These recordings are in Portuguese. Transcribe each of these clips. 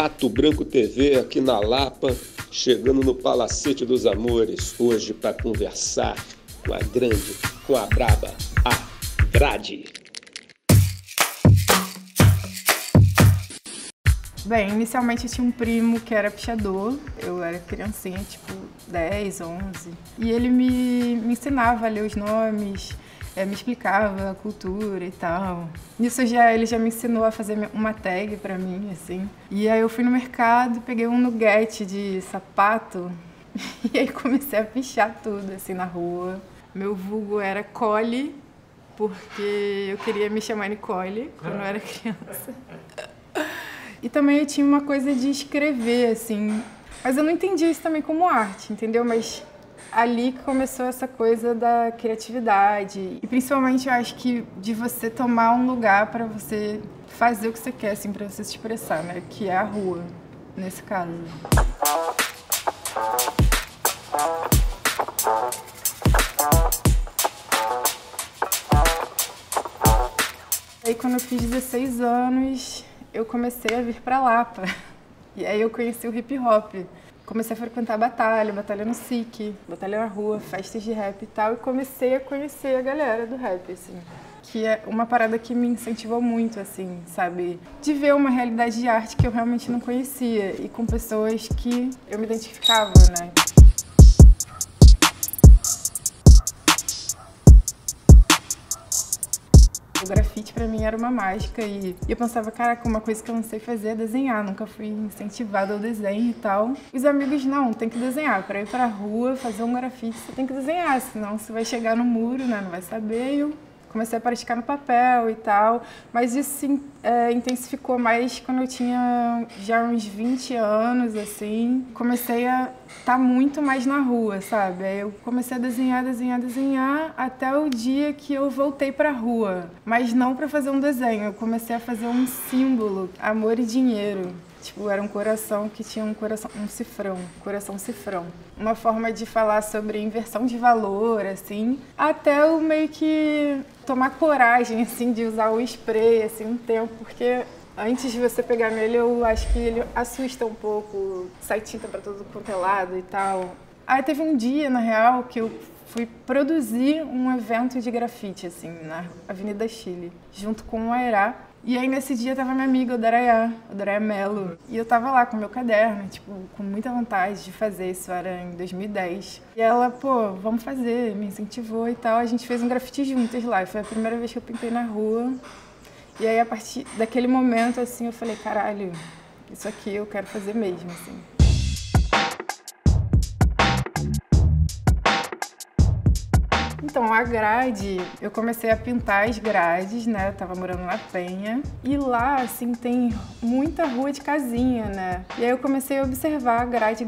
Rato Branco TV aqui na Lapa, chegando no Palacete dos Amores, hoje para conversar com a grande, com a braba, a Grade. Bem, inicialmente eu tinha um primo que era pichador, eu era criancinha, tipo 10, 11, e ele me ensinava a ler os nomes, me explicava a cultura e tal. Nisso ele já me ensinou a fazer uma tag pra mim, assim. E aí eu fui no mercado, peguei um nuggete de sapato e aí comecei a pichar tudo, assim, na rua. Meu vulgo era Cole, porque eu queria me chamar Nicole quando eu era criança. E também eu tinha uma coisa de escrever, assim. Mas eu não entendia isso também como arte, entendeu? Mas ali que começou essa coisa da criatividade. E principalmente eu acho que de você tomar um lugar para você fazer o que você quer, assim, para você se expressar, né? Que é a rua, nesse caso. Aí quando eu fiz 16 anos, eu comecei a vir pra Lapa. E aí eu conheci o hip hop. Comecei a frequentar batalha no SIC, batalha na rua, festas de rap e tal. E comecei a conhecer a galera do rap, assim. Que é uma parada que me incentivou muito, assim, sabe? De ver uma realidade de arte que eu realmente não conhecia. E com pessoas que eu me identificava, né? O grafite pra mim era uma mágica e eu pensava, caraca, uma coisa que eu não sei fazer é desenhar, nunca fui incentivada ao desenho e tal. E os amigos, não, tem que desenhar, pra ir pra rua, fazer um grafite, você tem que desenhar, senão você vai chegar no muro, né, não vai saber. E eu comecei a praticar no papel e tal, mas isso intensificou mais quando eu tinha já uns 20 anos, assim. Comecei a estar muito mais na rua, sabe? Aí eu comecei a desenhar, até o dia que eu voltei pra rua. Mas não pra fazer um desenho, eu comecei a fazer um símbolo, amor e dinheiro. Tipo, era um coração que tinha um cifrão, coração cifrão. Uma forma de falar sobre inversão de valor, assim, até eu meio que tomar coragem, assim, de usar o spray, assim, um tempo, porque antes de você pegar nele, eu acho que ele assusta um pouco, sai tinta pra todo quanto é lado e tal. Aí teve um dia, na real, que eu fui produzir um evento de grafite, assim, na Avenida Chile, junto com o Airá. E aí nesse dia tava minha amiga, Odaraya Mello, e eu tava lá com meu caderno, tipo, com muita vontade de fazer, isso era em 2010. E ela, pô, vamos fazer, me incentivou e tal, a gente fez um grafite juntas lá, e foi a primeira vez que eu pintei na rua. E aí a partir daquele momento, assim, eu falei, caralho, isso aqui eu quero fazer mesmo, assim. Então, a grade, eu comecei a pintar as grades, né? Eu tava morando na Penha. E lá, assim, tem muita rua de casinha, né? E aí eu comecei a observar grade.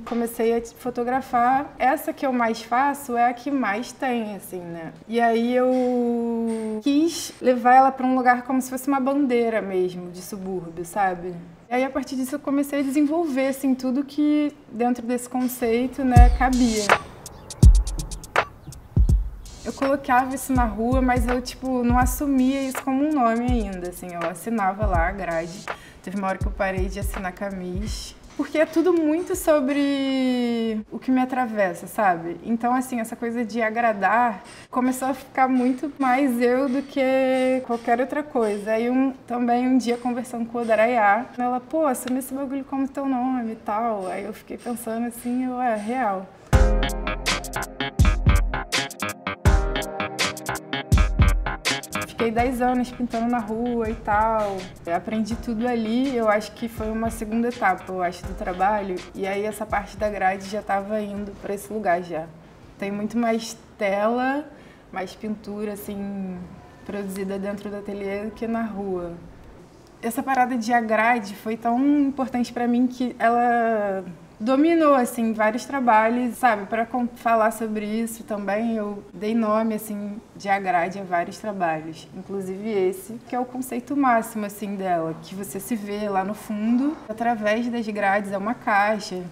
Comecei a fotografar. Essa que eu mais faço é a que mais tem, assim, né? E aí eu quis levar ela pra um lugar como se fosse uma bandeira mesmo, de subúrbio, sabe? E aí, a partir disso, eu comecei a desenvolver, assim, tudo que dentro desse conceito, né, cabia. Eu colocava isso na rua, mas eu, tipo, não assumia isso como um nome ainda, assim, eu assinava lá a grade. Teve uma hora que eu parei de assinar camis, porque é tudo muito sobre o que me atravessa, sabe? Então, assim, essa coisa de agradar começou a ficar muito mais eu do que qualquer outra coisa. Aí, também um dia, conversando com o Odaraya, ela, pô, assume esse bagulho como teu nome e tal. Aí eu fiquei pensando assim, real. Fiquei 10 anos pintando na rua e tal. Eu aprendi tudo ali, eu acho que foi uma segunda etapa, eu acho, do trabalho. E aí essa parte da grade já estava indo para esse lugar já. Tem muito mais tela, mais pintura, assim, produzida dentro do ateliê do que na rua. Essa parada de a grade foi tão importante para mim que ela dominou, assim, vários trabalhos, sabe? Para falar sobre isso também, eu dei nome, assim, de a grade a vários trabalhos. Inclusive esse, que é o conceito máximo, assim, dela, que você se vê lá no fundo, através das grades, é uma caixa.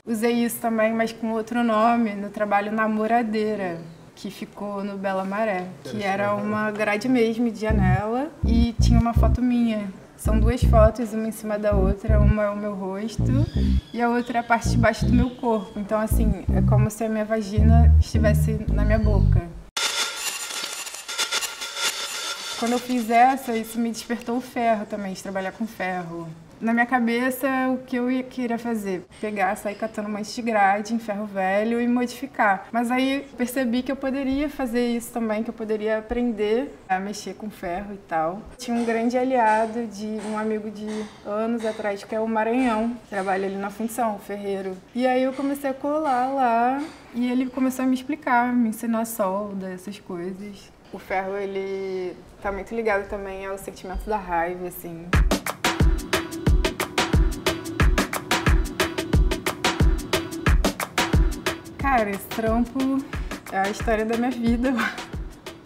Usei isso também, mas com outro nome, no trabalho Namoradeira, que ficou no Bela Maré, que era uma grade mesmo de janela e tinha uma foto minha. São 2 fotos, uma em cima da outra, uma é o meu rosto e a outra é a parte de baixo do meu corpo. Então, assim, é como se a minha vagina estivesse na minha boca. Quando eu fiz essa, isso me despertou o ferro também, de trabalhar com ferro. Na minha cabeça, o que eu queria fazer? Pegar, sair catando um monte de grade em ferro velho e modificar. Mas aí percebi que eu poderia fazer isso também, que eu poderia aprender a mexer com ferro e tal. Tinha um grande aliado de um amigo de anos atrás, que é o Maranhão. Trabalha ali na função, o ferreiro. E aí eu comecei a colar lá e ele começou a me explicar, me ensinar solda, essas coisas. O ferro, ele tá muito ligado também ao sentimento da raiva, assim. Cara, esse trampo é a história da minha vida,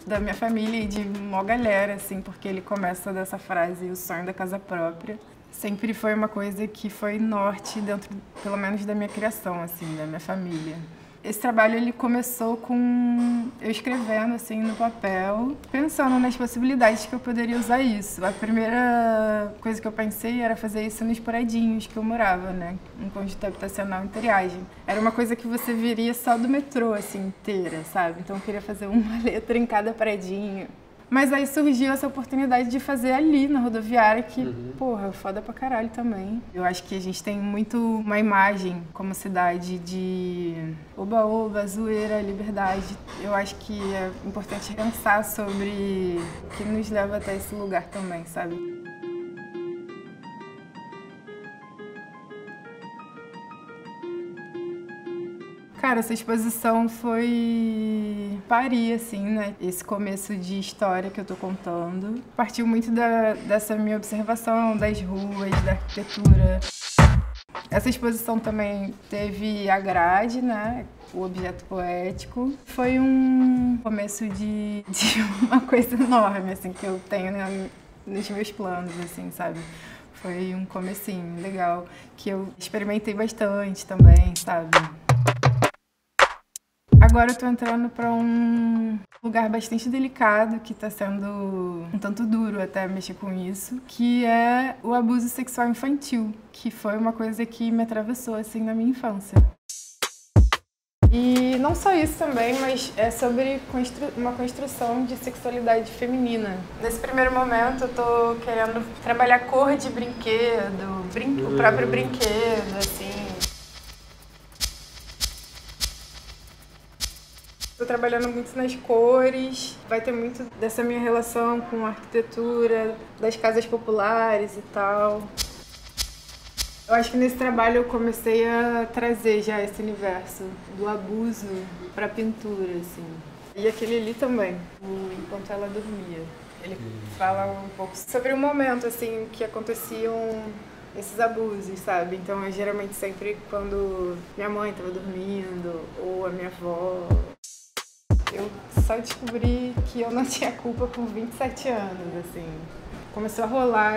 da minha família e de uma galera, assim, porque ele começa dessa frase, o sonho da casa própria. Sempre foi uma coisa que foi norte dentro, pelo menos, da minha criação, assim, da minha família. Esse trabalho, ele começou com eu escrevendo, assim, no papel, pensando nas possibilidades que eu poderia usar isso. A primeira coisa que eu pensei era fazer isso nos Poradinhos, que eu morava, né? Um conjunto habitacional em Triagem. Era uma coisa que você viria só do metrô, assim, inteira, sabe? Então eu queria fazer uma letra em cada paradinho. Mas aí surgiu essa oportunidade de fazer ali na rodoviária, que, porra, foda pra caralho também. Eu acho que a gente tem muito uma imagem como cidade de oba-oba, zoeira, liberdade. Eu acho que é importante pensar sobre o que nos leva até esse lugar também, sabe? Cara, essa exposição foi parir, assim, né? Esse começo de história que eu tô contando. Partiu muito dessa minha observação das ruas, da arquitetura. Essa exposição também teve a grade, né? O objeto poético. Foi um começo de uma coisa enorme, assim, que eu tenho nos meus planos, assim, sabe? Foi um comecinho legal, que eu experimentei bastante também, sabe? Agora eu tô entrando para um lugar bastante delicado, que tá sendo um tanto duro até mexer com isso, que é o abuso sexual infantil, que foi uma coisa que me atravessou, assim, na minha infância. E não só isso também, mas é sobre uma construção de sexualidade feminina. Nesse primeiro momento eu tô querendo trabalhar cor de brinquedo, o próprio brinquedo, assim. Estou trabalhando muito nas cores, vai ter muito dessa minha relação com a arquitetura, das casas populares e tal. Eu acho que nesse trabalho eu comecei a trazer já esse universo do abuso para a pintura, assim. E aquele ali também, Enquanto Ela Dormia. Ele fala um pouco sobre o momento, assim, que aconteciam esses abusos, sabe? Então, é geralmente sempre quando minha mãe estava dormindo ou a minha avó. Eu só descobri que eu não tinha culpa com 27 anos, assim. Começou a rolar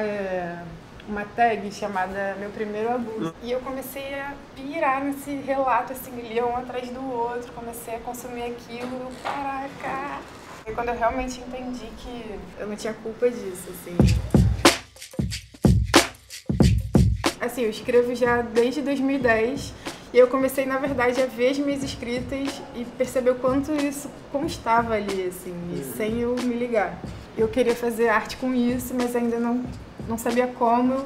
uma tag chamada Meu Primeiro Abuso. E eu comecei a pirar nesse relato, assim, lia um atrás do outro, comecei a consumir aquilo, caraca! E quando eu realmente entendi que eu não tinha culpa disso, assim. Assim, eu escrevo já desde 2010. E eu comecei, na verdade, a ver as minhas escritas e perceber o quanto isso constava ali, assim, sem eu me ligar. Eu queria fazer arte com isso, mas ainda não sabia como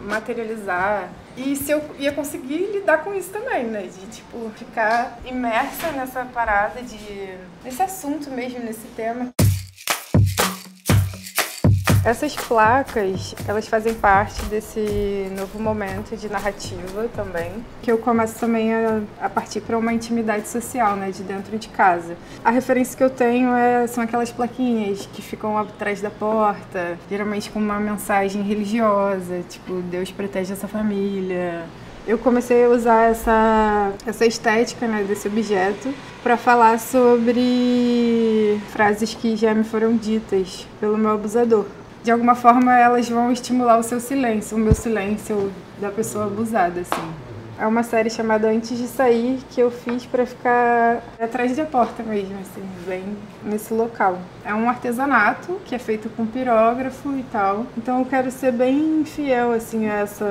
materializar. E se eu ia conseguir lidar com isso também, né? De, tipo, ficar imersa nessa parada, nesse assunto mesmo, nesse tema. Essas placas, elas fazem parte desse novo momento de narrativa também, que eu começo também a partir para uma intimidade social, né, de dentro de casa. A referência que eu tenho são aquelas plaquinhas que ficam atrás da porta, geralmente com uma mensagem religiosa, tipo, Deus protege essa família. Eu comecei a usar essa estética, né, desse objeto para falar sobre frases que já me foram ditas pelo meu abusador. De alguma forma, elas vão estimular o seu silêncio, o meu silêncio da pessoa abusada, assim. É uma série chamada Antes de Sair, que eu fiz pra ficar atrás da porta mesmo, assim, bem nesse local. É um artesanato que é feito com pirógrafo e tal. Então eu quero ser bem fiel, assim, a essa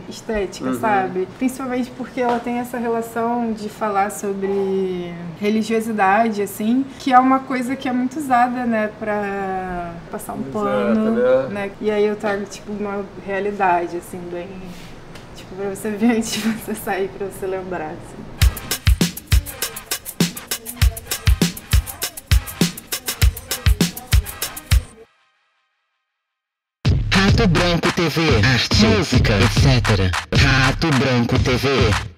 estética, sabe? Principalmente porque ela tem essa relação de falar sobre religiosidade, assim, que é uma coisa que é muito usada, né, pra passar um pano, né? E aí eu trago, tipo, uma realidade, assim, bem... Tipo, pra você ver antes de você sair, pra você lembrar, assim. Rato Branco TV, arte, música, etc. Rato Branco TV.